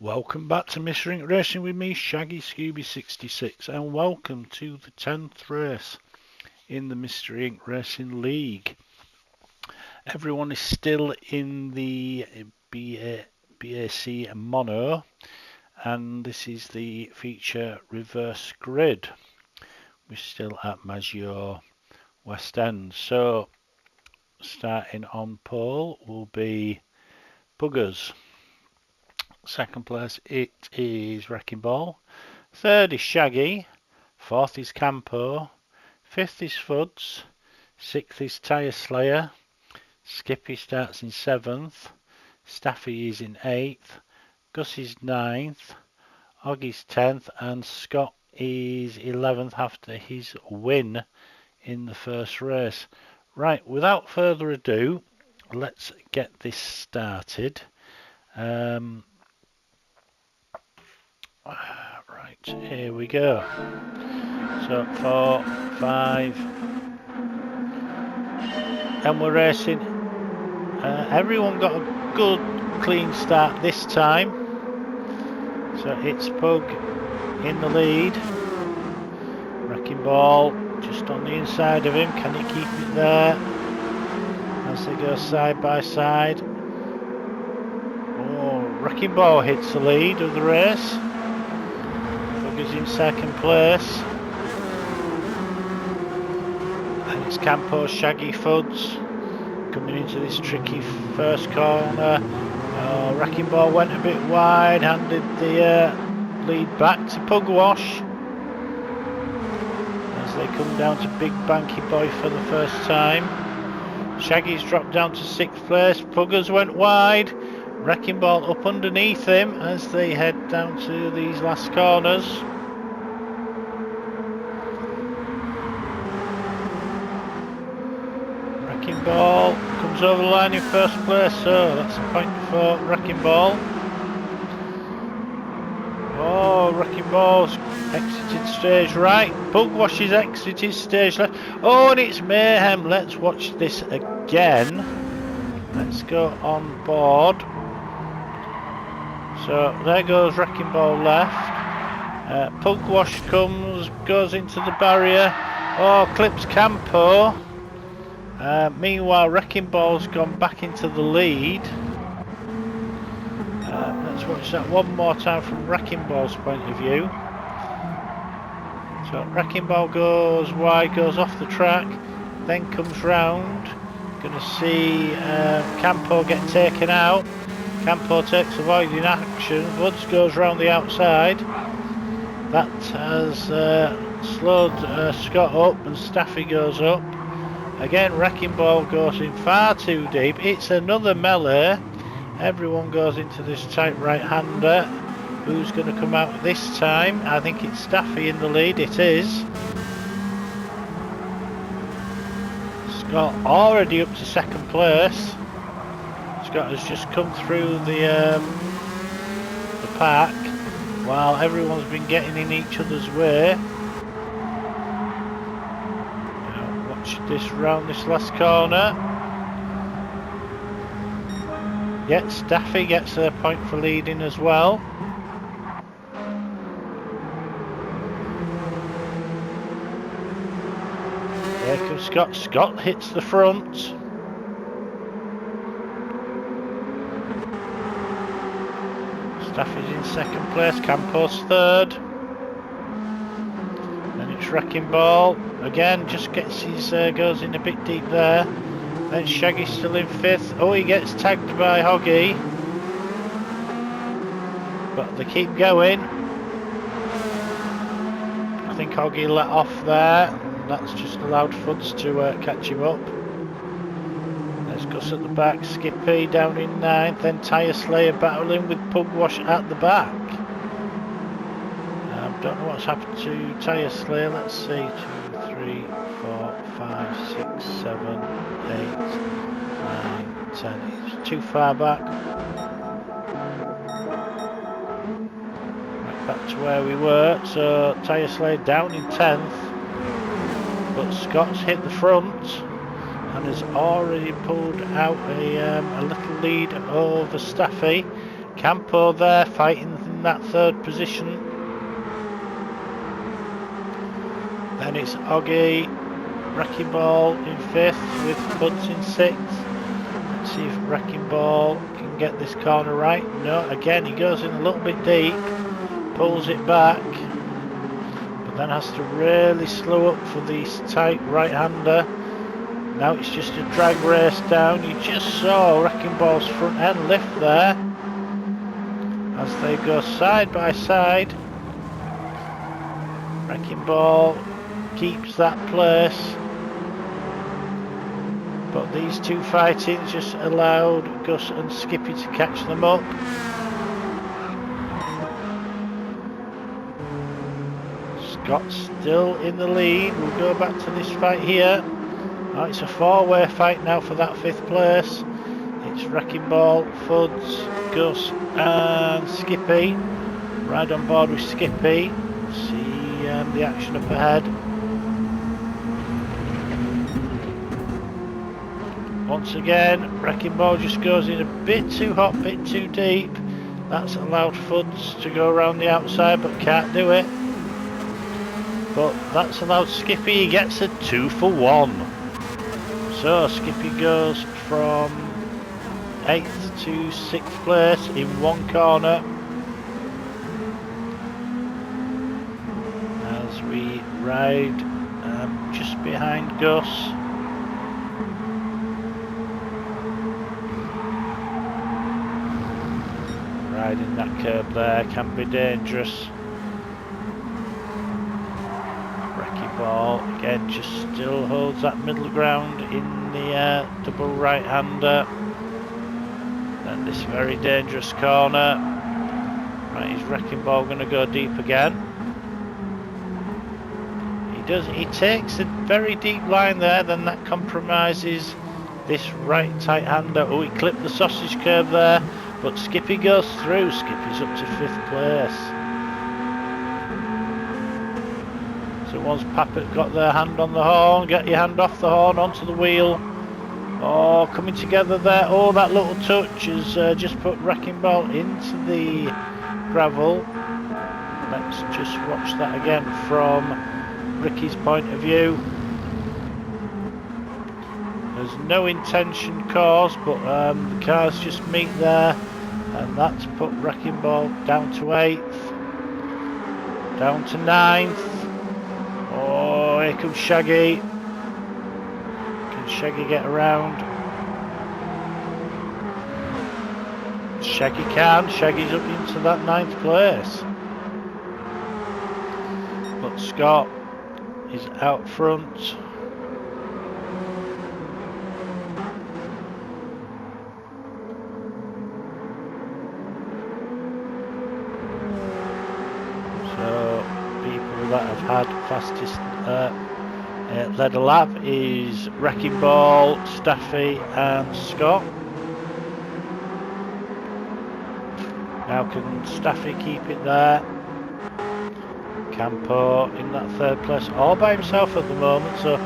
Welcome back to Mr. Ink Racing with me, Shaggy Scooby 66, and welcome to the 10th race in the Mr. Ink Racing League. Everyone is still in the BAC Mono, and this is the feature reverse grid. We're still at Maggiore West End. So starting on pole will be Buggers. Second place it is Wrecking Ball. Third is Shaggy. Fourth is Campo. Fifth is Fuds. Sixth is Tyre Slayer. Skippy starts in seventh. Staffy is in eighth. Gus is ninth. Oggie's 10th, and Scott is 11th after his win in the first race. Right, without further ado, let's get this started. Right, here we go. So 4, 5, and we're racing. Everyone got a good clean start this time. So it's Pug in the lead. Wrecking Ball just on the inside of him. Can he keep it there as they go side by side? Oh, Wrecking Ball hits the lead of the race. Is in second place, and it's Campo, Shaggy, Fuds coming into this tricky first corner. Wrecking Ball went a bit wide, handed the lead back to Pugwash as they come down to Big Banky Boy for the first time. Shaggy's dropped down to 6th place. Puggers went wide. Wrecking Ball up underneath him as they head down to these last corners. Wrecking Ball comes over the line in first place, so that's a point for Wrecking Ball. Oh, Wrecking Ball's exited stage right. Pugwash is exited stage left. Oh, and it's mayhem. Let's watch this again. Let's go on board. So there goes Wrecking Ball left. Pugwash goes into the barrier. Oh, clips Campo. Meanwhile, Wrecking Ball's gone back into the lead. Let's watch that one more time from Wrecking Ball's point of view. So Wrecking Ball goes wide, goes off the track, then comes round. Gonna see Campo get taken out. Campo takes avoiding action. Woods goes round the outside. That has slowed Scott up, and Staffy goes up. Again, Wrecking Ball goes in far too deep. It's another melee. Everyone goes into this tight right-hander. Who's going to come out this time? I think it's Staffy in the lead. It is. Scott already up to second place. Scott has just come through the pack while everyone's been getting in each other's way. Now watch this round this last corner. Yeah, Staffy gets a point for leading as well. Here comes Scott. Scott hits the front. Staffy's in second place. Campo's third. Then it's Wrecking Ball. Again, just gets his goes in a bit deep there. Then Shaggy's still in fifth. Oh, he gets tagged by Hoggy. But they keep going. I think Hoggy let off there. That's just allowed Fuds to catch him up. There's Gus at the back. Skippy down in 9th. Then Tyre Slayer battling with Pugwash at the back. Don't know what's happened to Tyre Slayer. Let's see. 2, 3, 4, 5, 6, 7, 8, 9, 10. It's too far back. Right back to where we were. So Tyre Slayer down in 10th. But Scott's hit the front and has already pulled out a little lead over Staffy. Campo there fighting that third position. Then it's Oggy, Wrecking Ball in fifth with Fuds in sixth. Let's see if Wrecking Ball can get this corner right. No, again he goes in a little bit deep, pulls it back, but then has to really slow up for the tight right-hander. Now it's just a drag race down. You just saw Wrecking Ball's front end lift there as they go side by side. Wrecking Ball keeps that place, but these two fighting just allowed Gus and Skippy to catch them up. Scott's still in the lead. We'll go back to this fight here. Oh, it's a four-way fight now for that fifth place. It's Wrecking Ball, Fuds, Gus and Skippy. Right on board with Skippy. See the action up ahead. Once again, Wrecking Ball just goes in a bit too hot, bit too deep. That's allowed Fuds to go around the outside, but can't do it. But that's allowed Skippy. He gets a 2 for 1. So Skippy goes from 8th to 6th place in one corner. As we ride just behind Gus. Riding that curb there can be dangerous. Wrecking Ball again just still holds that middle ground in the double right-hander. Then this very dangerous corner. Right, is Wrecking Ball going to go deep again? He takes a very deep line there, then that compromises this right tight-hander. Oh, he clipped the sausage curve there, but Skippy goes through. Skippy's up to 5th place. So once Pappet got their hand on the horn, get your hand off the horn onto the wheel. Oh, coming together there. Oh, that little touch has just put Wrecking Ball into the gravel. Let's just watch that again from Ricky's point of view. There's no intention caused, but the cars just meet there, and that's put Wrecking Ball down to 8th, down to 9th. Oh, here comes Shaggy. Can Shaggy get around? Shaggy can. Shaggy's up into that 9th place. But Scott is out front. So people that have had fastest led a lap is Wrecking Ball, Staffy and Scott. Now can Staffy keep it there? Campo in that 3rd place all by himself at the moment, so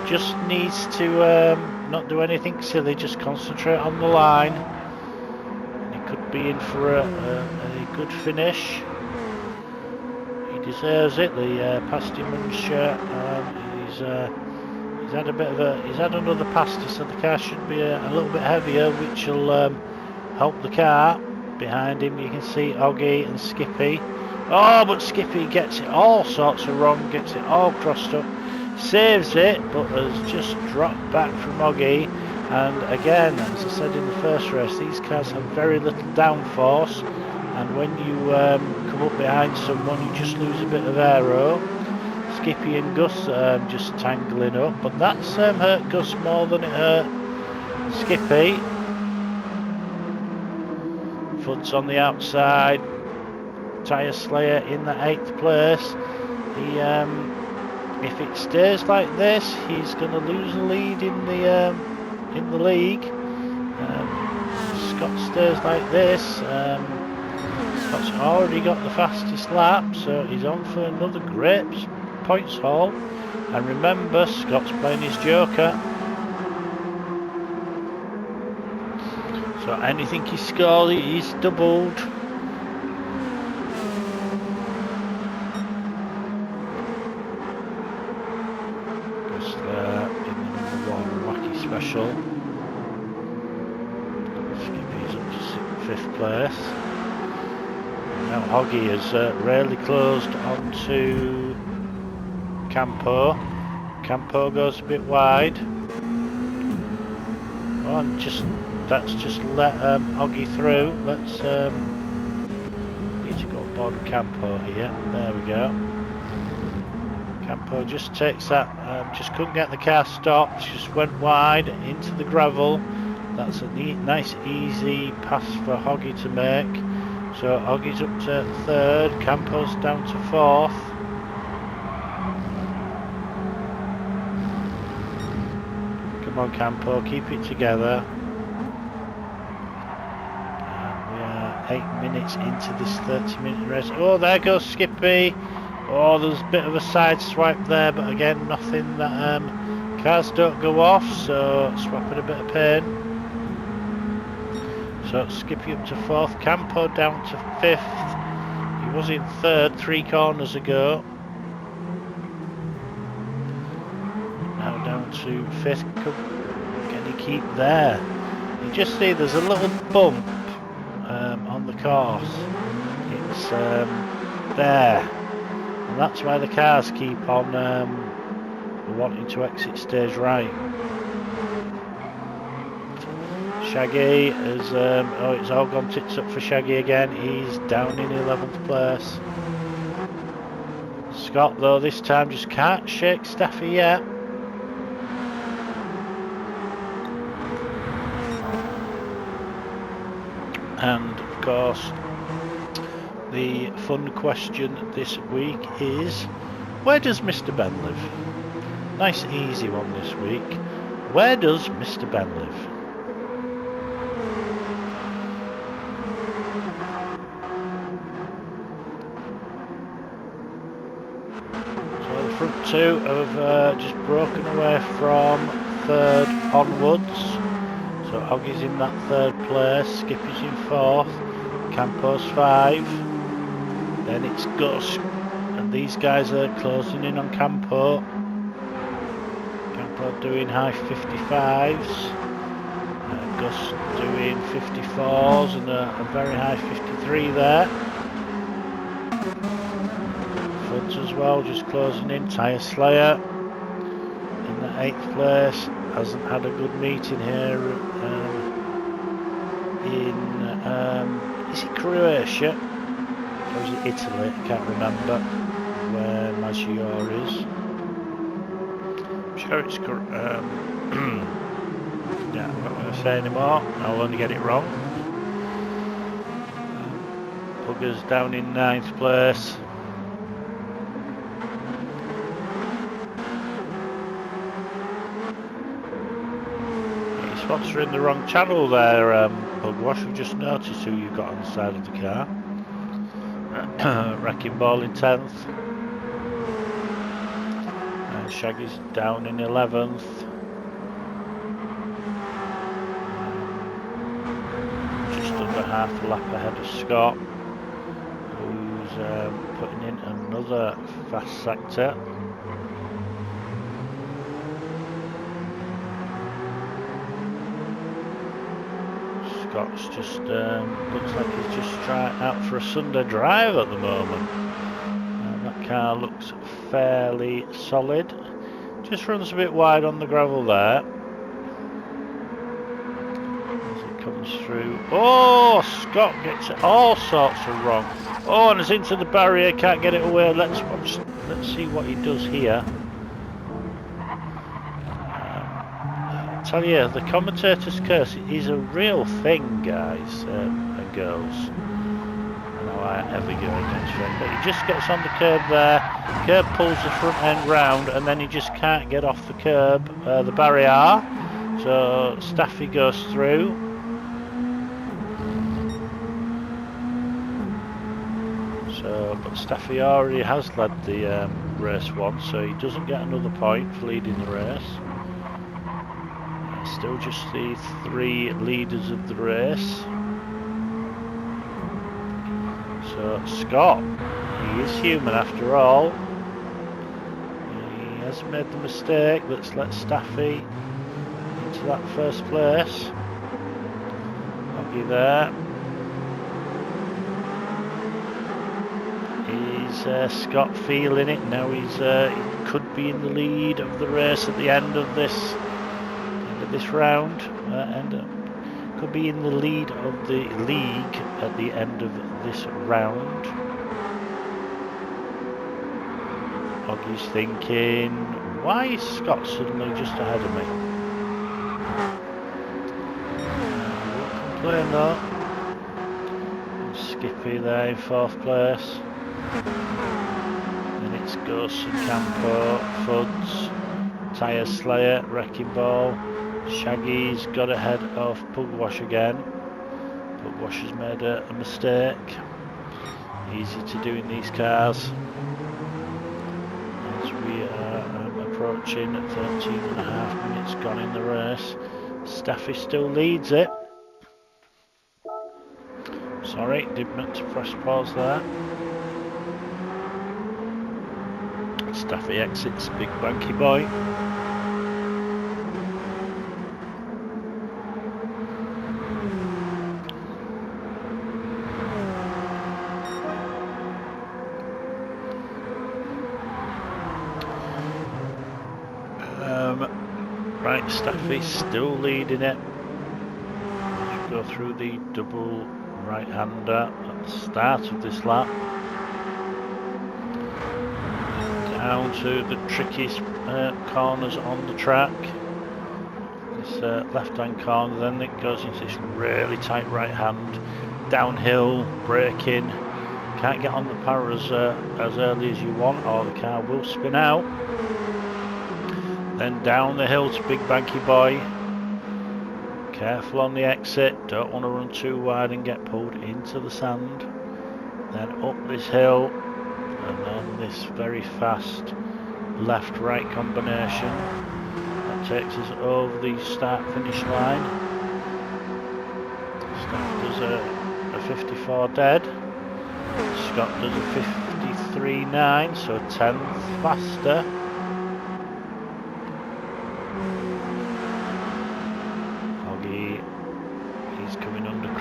just needs to not do anything silly, just concentrate on the line. And he could be in for a good finish. He deserves it. The pasty muncher, he's had another pasty, so the car should be a little bit heavier, which will help the car. Behind him you can see Oggy and Skippy. Oh, but Skippy gets it all sorts of wrong, gets it all crossed up, saves it, but has just dropped back from Oggy. And again, as I said in the first race, these cars have very little downforce, and when you come up behind someone, you just lose a bit of aero. Skippy and Gus just tangling up, but that's hurt Gus more than it hurt Skippy. Fuds on the outside. Tyre Slayer in the 8th place. If it stays like this, he's going to lose the lead in the league. Scott stays like this. Scott's already got the fastest lap, so he's on for another great points haul. And remember, Scott's playing his joker. So anything he scores, he's doubled. Marshall. Skippy's up to 5th place. Now Hoggy has really closed onto Campo. Campo goes a bit wide. Oh, and that's just let Hoggy through. Let's need to go aboard Campo here. There we go. Campo just takes that. Just couldn't get the car stopped. Just went wide into the gravel. That's a nice, easy pass for Hoggy to make. So Hoggy's up to 3rd. Campo's down to 4th. Come on, Campo, keep it together. We are 8 minutes into this 30-minute race. Oh, there goes Skippy. Oh, there's a bit of a side swipe there, but again, nothing that cars don't go off, so swapping a bit of pain. So Skippy up to 4th, Campo down to 5th. He was in 3rd 3 corners ago. Now down to 5th. Can he keep there? You just see there's a little bump on the course. It's there. And that's why the cars keep on wanting to exit stage right. Shaggy is, oh, it's all gone tits up for Shaggy again. He's down in 11th place. Scott, though, this time just can't shake Staffy yet. And, of course, the fun question this week is, where does Mr. Ben live? Nice easy one this week. Where does Mr. Ben live? So the front two have just broken away from 3rd onwards. So Hoggy's in that 3rd place, Skippy's in 4th, Campo's 5. Then it's Gus, and these guys are closing in on Campo. Campo doing high 55s, Gus doing 54s and a very high 53 there. Fuds as well, just closing in. Tyre Slayer in the 8th place, hasn't had a good meeting here is it Croatia? Or is it Italy? I can't remember where Maggiore is. I'm sure it's yeah, I'm not going to say anymore. I'll only get it wrong. Bugger's down in 9th place. Your spots are in the wrong channel there, Bugwash. We've just noticed who you've got on the side of the car. Wrecking Ball in 10th. And Shaggy's down in 11th. Just under half a lap ahead of Scott, who's putting in another fast sector. Scott's just looks like he's just trying out for a Sunday drive at the moment. That car looks fairly solid. Just runs a bit wide on the gravel there. As it comes through. Oh, Scott gets it all sorts of wrong. Oh, and it's into the barrier. Can't get it away. Let's see what he does here. Tell you, the commentator's curse is a real thing, guys and girls. I know I ever go against him, but he just gets on the curb there. Curb pulls the front end round, and then he just can't get off the curb, the barrier. So Staffy goes through. So, but Staffy already has led the race once, so he doesn't get another point for leading the race. Still just the 3 leaders of the race. So Scott, he is human after all. He hasn't made the mistake. Let's let Staffy into into that first place. Hoggy there. Is Scott feeling it? Now he could be in the lead of the race at the end of this round. Could be in the lead of the league at the end of this round. Hoggy's thinking, why is Scott suddenly just ahead of me? Won't complain though. And Skippy there in 4th place. Then it's Gus and Campo, Fuds, Tyre Slayer, Wrecking Ball. Shaggy's got ahead of Pugwash again. Pugwash has made a mistake. Easy to do in these cars. As we are approaching 13.5 minutes gone in the race. Staffy still leads it. Sorry, did meant to press pause there. Staffy exits Big Banky Boy. Right, Staffy's still leading it. Let's go through the double right-hander at the start of this lap. Down to the trickiest corners on the track. This left-hand corner, then it goes into this really tight right-hand. Downhill, braking. Can't get on the power as early as you want, or the car will spin out. Then down the hill to Big Banky Boy. Careful on the exit, don't want to run too wide and get pulled into the sand. Then up this hill, and then this very fast left-right combination. That takes us over the start-finish line. Scott does a 54 dead. Scott does a 53.9, so a 10th faster.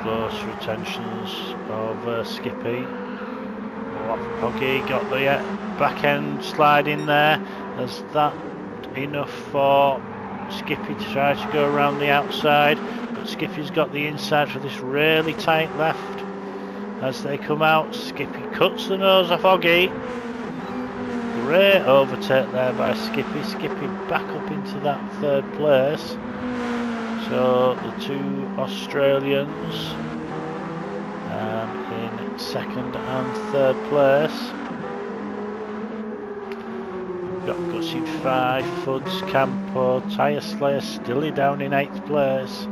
Close retentions of Skippy. Hoggy got the back end slide in there. Is that enough for Skippy to try to go around the outside? But Skippy's got the inside for this really tight left. As they come out, Skippy cuts the nose off Hoggy. Great overtake there by Skippy. Skippy back up into that 3rd place. So the two Australians in 2nd and 3rd place. We've got Gus in 5, Fuds, Campo, Tyre Slayer still down in 8th place.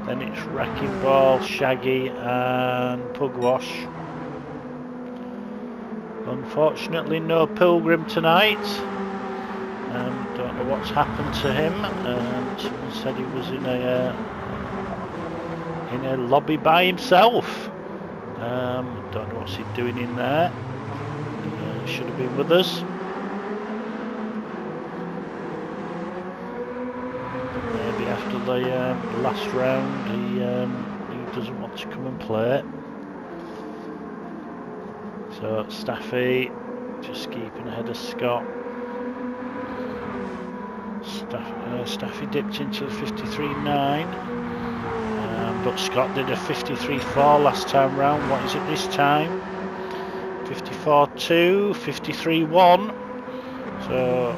Then it's Wrecking Ball, Shaggy and Pugwash. Unfortunately no Pilgrim tonight. Don't know what's happened to him. Someone said he was in a lobby by himself. Don't know what's he doing in there. He should have been with us. But maybe after the last round he doesn't want to come and play. So Staffy just keeping ahead of Scott. Staffy dipped into a 53.9, but Scott did a 53.4 last time round. What is it this time? 54.2, 53.1. So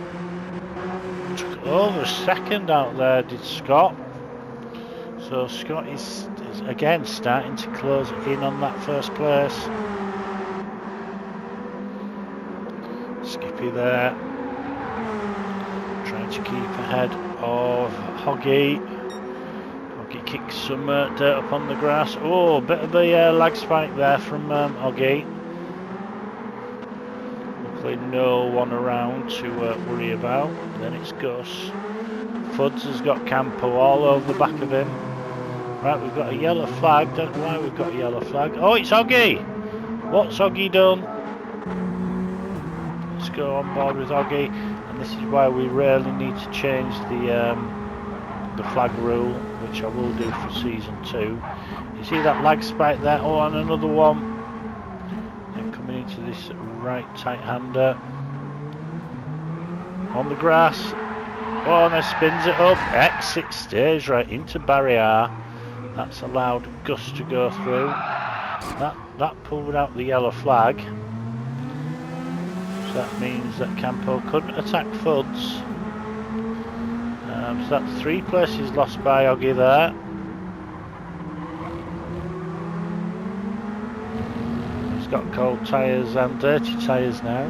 took over a second out there, did Scott. So Scott is again starting to close in on that 1st place. Skippy there. Trying to keep ahead of Hoggy. Hoggy kicks some dirt up on the grass. Oh, a bit of a lag spike there from Hoggy. Luckily no one around to worry about. Then it's Gus. Fuds has got Campo all over the back of him. Right, we've got a yellow flag. Don't know why we've got a yellow flag. Oh, it's Hoggy! What's Hoggy done? Let's go on board with Hoggy. And this is why we really need to change the the flag rule, which I will do for season 2. You see that lag spike there? Oh, and another one. And coming into this right tight hander. On the grass. Oh, and it spins it up. Exit stays right into barrier. That's allowed Gus to go through. That pulled out the yellow flag. So that means that Campo couldn't attack Fuds. So that's 3 places lost by Oggy there. He's got cold tyres and dirty tyres now.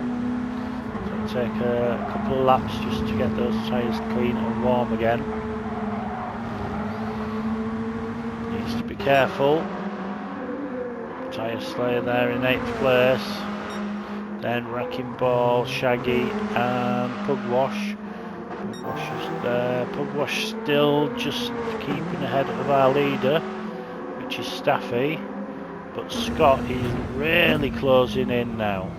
So it'll take a couple of laps just to get those tyres clean and warm again. Needs to be careful. Tyre Slayer there in 8th place. Then Wrecking Ball, Shaggy and Pugwash. Pugwash is there. Pugwash still just keeping ahead of our leader, which is Staffy. But Scott is really closing in now.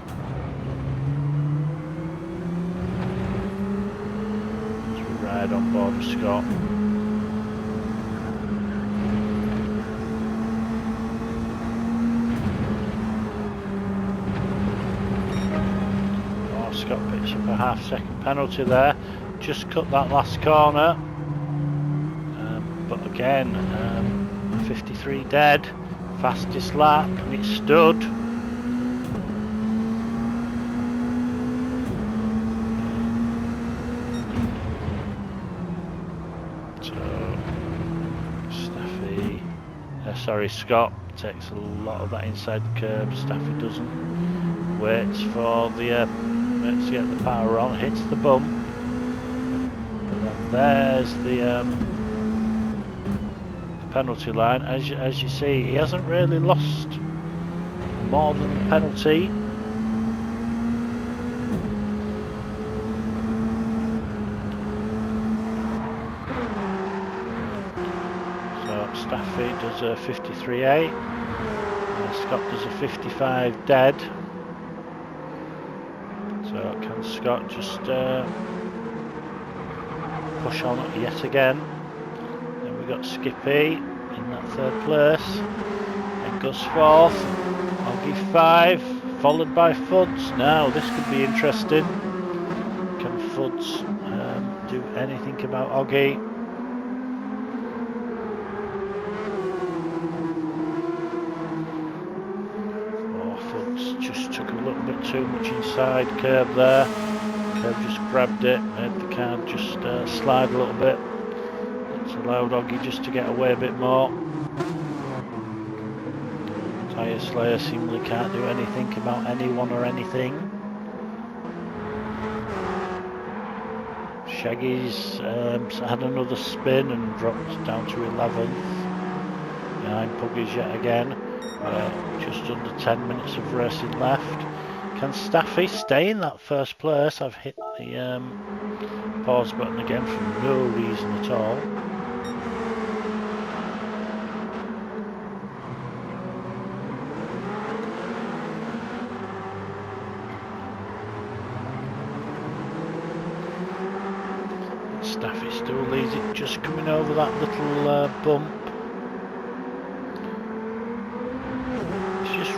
As we ride on board with Scott. Scott picks up a half-second penalty there. Just cut that last corner. But again, 53 dead. Fastest lap, and it stood. So, Scott takes a lot of that inside the curb. Staffy doesn't. Waits for the let's get the power on, hits the bump, and then there's the penalty line. As you see, he hasn't really lost more than the penalty. So Staffy does a 53.8, Scott does a 55 dead. So can Scott just push on yet again? Then we've got Skippy in that 3rd place. Then Gus 4th. Oggy 5, followed by Fuds. Now this could be interesting. Can Fuds do anything about Oggy? Just took a little bit too much inside curb there. Curb just grabbed it, made the car just slide a little bit. It's allowed Oggy just to get away a bit more. Tyre Slayer seemingly can't do anything about anyone or anything. Shaggy's had another spin and dropped down to 11th. Behind Puggies yet again. Just under 10 minutes of racing left. Can Staffy stay in that 1st place? I've hit the pause button again for no reason at all. Staffy still leads it, just coming over that little bump.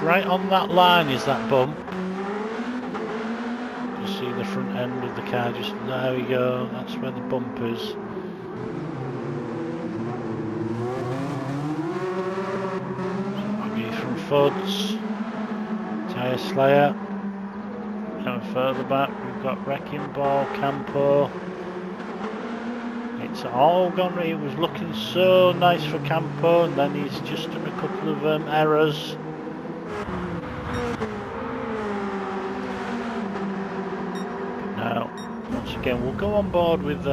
Right on that line is that bump. You see the front end of the car, just there we go, that's where the bump is. Oggy from Fuds, Tyre Slayer, and further back we've got Wrecking Ball, Campo. It's all gone, it was looking so nice for Campo, and then he's just done a couple of errors. Once again, we'll go on board with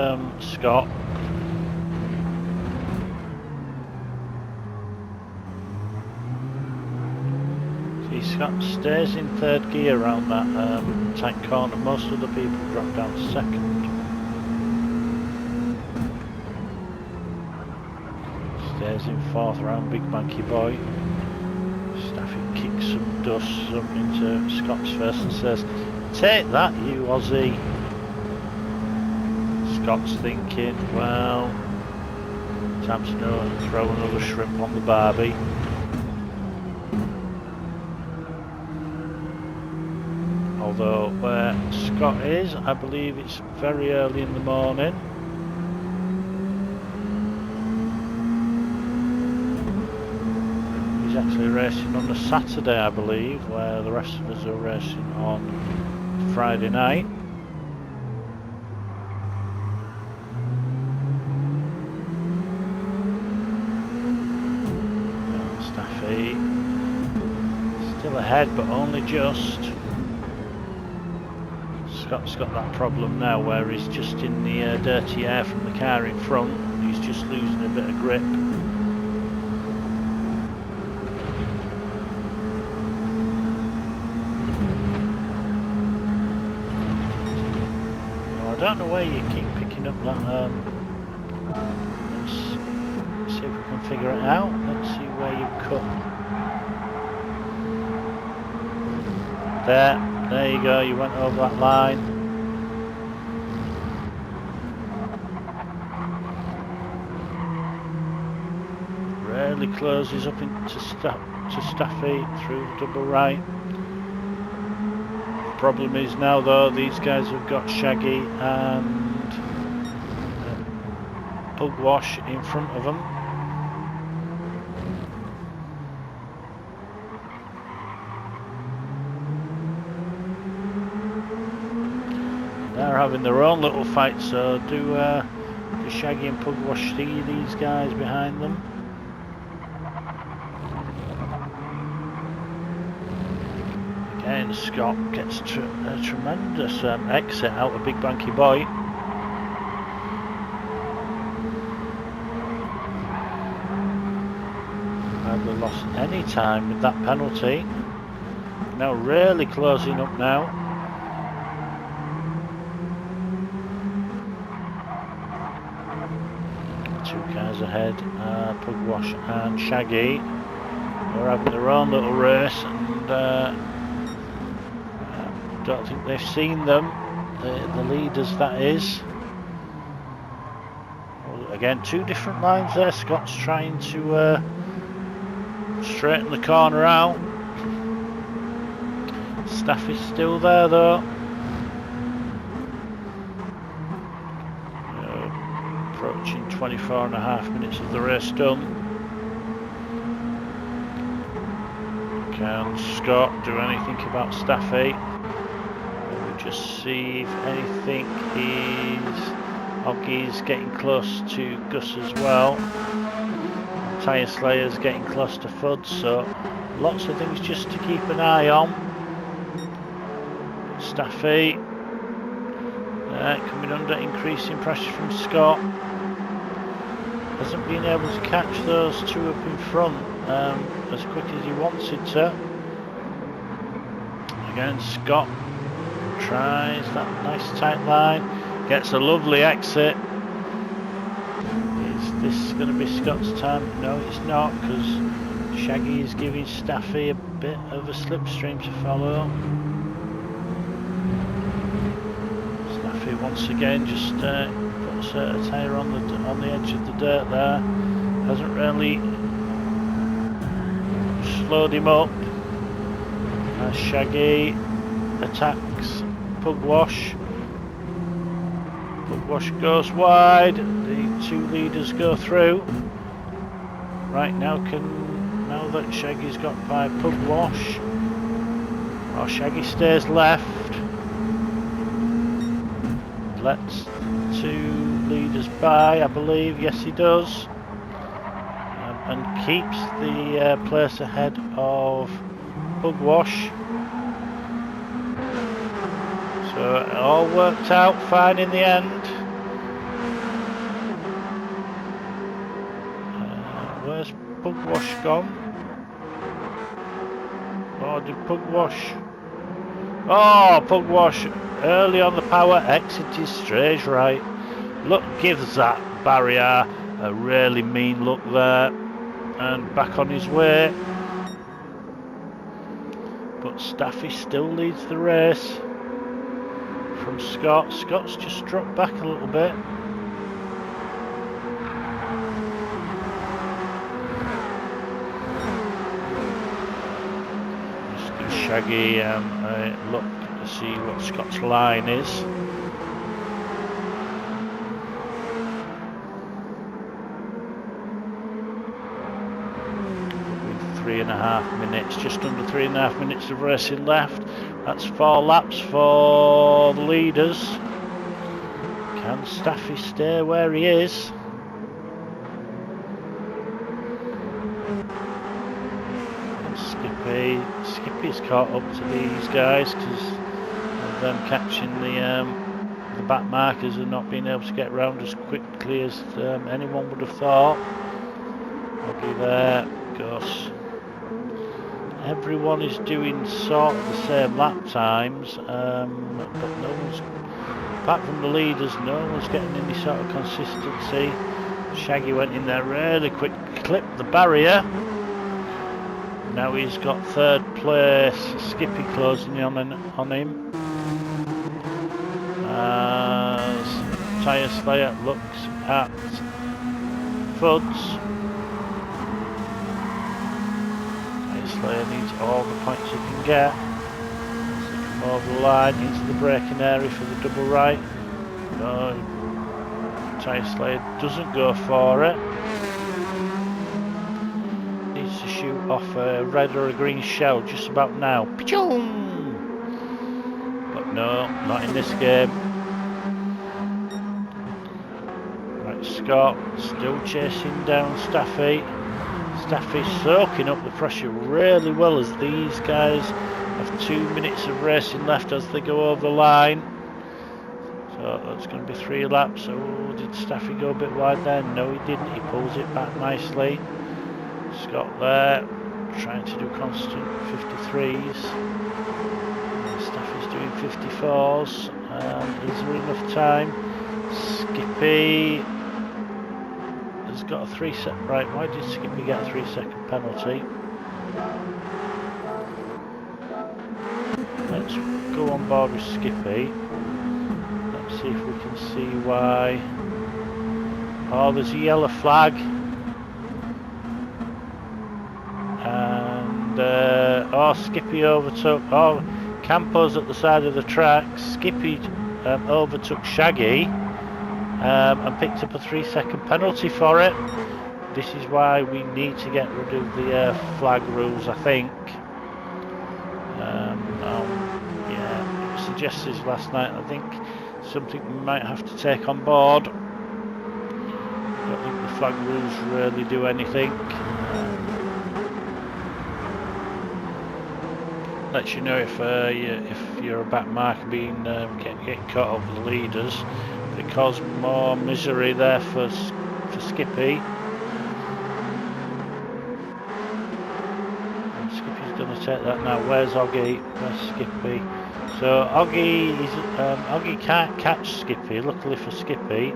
Scott. See, Scott stays in 3rd gear around that tight corner. Most of the people drop down to 2nd. Stays in 4th around Big Monkey Boy. Staffy kicks some dust up into Scott's face and says, "Take that, you Aussie." Scott's thinking, well, Time to know, throw another shrimp on the barbie. Although where Scott is, I believe it's very early in the morning. He's actually racing on a Saturday, I believe, where the rest of us are racing on Friday night. Staffy still ahead, but only just. Scott's got that problem now where he's just in the dirty air from the car in front. He's just losing a bit of grip. Well, I don't know where you keep picking up that. Let's see if we can figure it out. Let's see where you cut. There you go, you went over that line. Rarely closes up into Staffy through the double right. The problem is now though, these guys have got Shaggy and Pugwash in front of them. They're having their own little fight, so do Shaggy and Pugwash see these guys behind them? Again, Scott gets a tremendous exit out of Big Banky Boy. Hardly lost any time with that penalty. Now really closing up now. Cars ahead, Pugwash and Shaggy are having their own little race, and don't think they've seen them, the leaders that is. Well, again, two different lines there. Scott's trying to straighten the corner out. Staffy's still there though. Approaching 24.5 minutes of the race done. Can Scott do anything about Staffy? We'll just see if anything is. Oggy's getting close to Gus as well. Tyre Slayer's getting close to Fudd, so lots of things just to keep an eye on. Staffy coming under increasing pressure from Scott. Hasn't been able to catch those two up in front as quick as he wanted to. Again, Scott tries that nice tight line, gets a lovely exit. Is this going to be Scott's time? No, it's not, because Shaggy is giving Staffy a bit of a slipstream to follow. Staffy once again just puts a tyre on the edge of the dirt there. Hasn't really slowed him up. As Shaggy attacks Pugwash. Pugwash goes wide. The two leaders go through. Right now that Shaggy's got by Pugwash, or Shaggy stays left. Lets two leaders by, I believe. Yes, he does, and keeps the place ahead of Pugwash. So it all worked out fine in the end. Where's Pugwash gone? Or did Pugwash? Oh, Pugwash early on the power, exited straight right. Look, gives that barrier a really mean look there, and back on his way. But Staffy still leads the race from Scott. Scott's just dropped back a little bit. Shaggy look to see what Scott's line is. With 3.5 minutes, just under 3.5 minutes of racing left. That's 4 laps for the leaders. Can Staffy stay where he is? Skippy's caught up to these guys because of them catching the back markers and not being able to get round as quickly as anyone would have thought. Hoggy there, goes. Everyone is doing sort of the same lap times, but no one's, apart from the leaders, no one's getting any sort of consistency. Shaggy went in there really quick, clipped the barrier. Now he's got 3rd place, Skippy closing in on him. As Tyre Slayer looks at Fuds. Tyre Slayer needs all the points he can get. As they come over the line into the braking area for the double right. No, Tyre Slayer doesn't go for it. Shoot off a red or a green shell just about now. Pichoom! But no, not in this game. Right, Scott still chasing down Staffy. Staffy soaking up the pressure really well as these guys have 2 minutes of racing left as they go over the line. So that's going to be 3 laps. Oh, did Staffy go a bit wide there? No, he didn't. He pulls it back nicely. Scott there, trying to do constant 53s. Staffy's doing 54s. Is there enough time? Skippy has got a 3-second. Right, why did Skippy get a 3-second penalty? Let's go on board with Skippy. Let's see if we can see why. Oh, there's a yellow flag. Skippy overtook. Oh, Campo's at the side of the track. Skippy overtook Shaggy and picked up a 3-second penalty for it. This is why we need to get rid of the flag rules, I think. Yeah, it was suggested last night. I think something we might have to take on board. I don't think the flag rules really do anything. Lets you know if you're a back marker being getting caught up with the leaders. It caused more misery there for Skippy. And Skippy's going to take that now. Where's Oggy? Where's Skippy? So Oggy can't catch Skippy. Luckily for Skippy,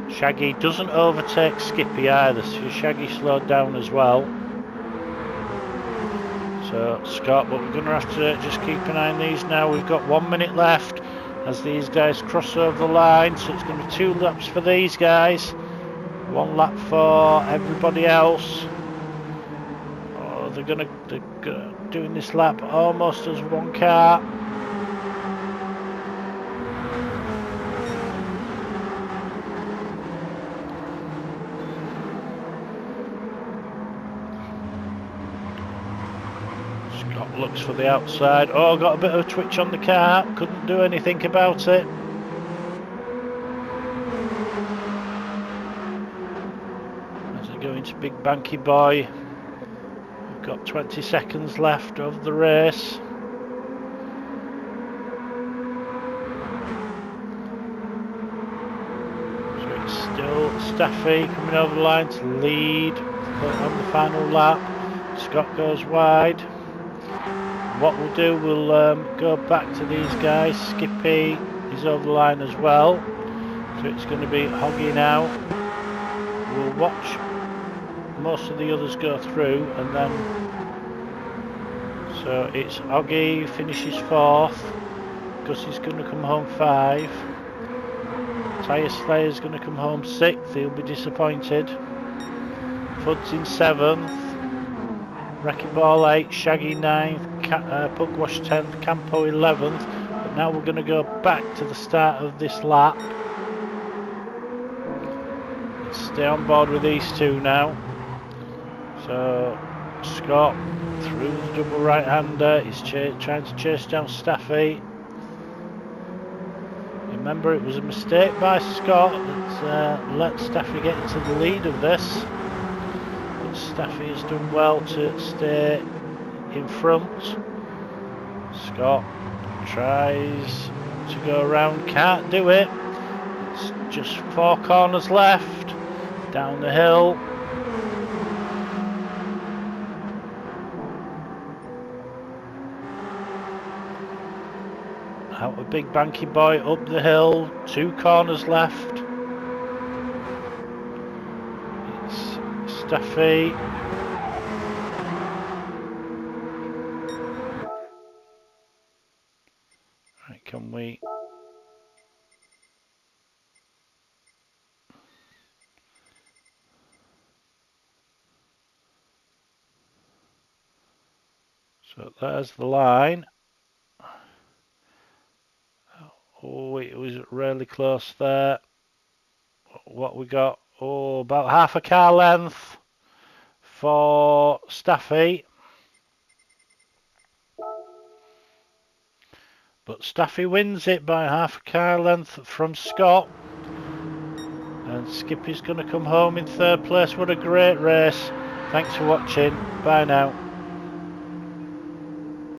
Shaggy doesn't overtake Skippy either. So Shaggy slowed down as well. So Scott, but we're going to have to just keep an eye on these now. We've got 1 minute left as these guys cross over the line. So it's going to be 2 laps for these guys, 1 lap for everybody else. Oh, they're doing this lap almost as 1 car. Looks for the outside. Oh, got a bit of a twitch on the car. Couldn't do anything about it. As they go into Big Banky Boy. We've got 20 seconds left of the race. So it's still Staffy coming over the line to lead on the final lap. Scott goes wide. What we'll do, we'll go back to these guys. Skippy is over the line as well. So it's going to be Hoggy now. We'll watch most of the others go through and then... So it's Hoggy who finishes 4th. Gussie's going to come home 5. Tyre Slayer's going to come home 6th. He'll be disappointed. Fud's in 7th. Wrecking Ball 8, Shaggy 9th, Pugwash 10th, Campo 11th. But now we're going to go back to the start of this lap. Let's stay on board with these two now. So Scott through the double right-hander. He's trying to chase down Staffy. Remember, it was a mistake by Scott that let Staffy get into the lead of this. But Staffy has done well to stay in front. Scott tries to go around, can't do it. It's just 4 corners left, down the hill. Out a big banky boy up the hill, 2 corners left. It's Staffy. Right, can we... So there's the line. Oh, it was really close there. What we got? Oh, about half a car length for Staffy. But Staffy wins it by half a car length from Scott. And Skippy's going to come home in 3rd place. What a great race. Thanks for watching. Bye now.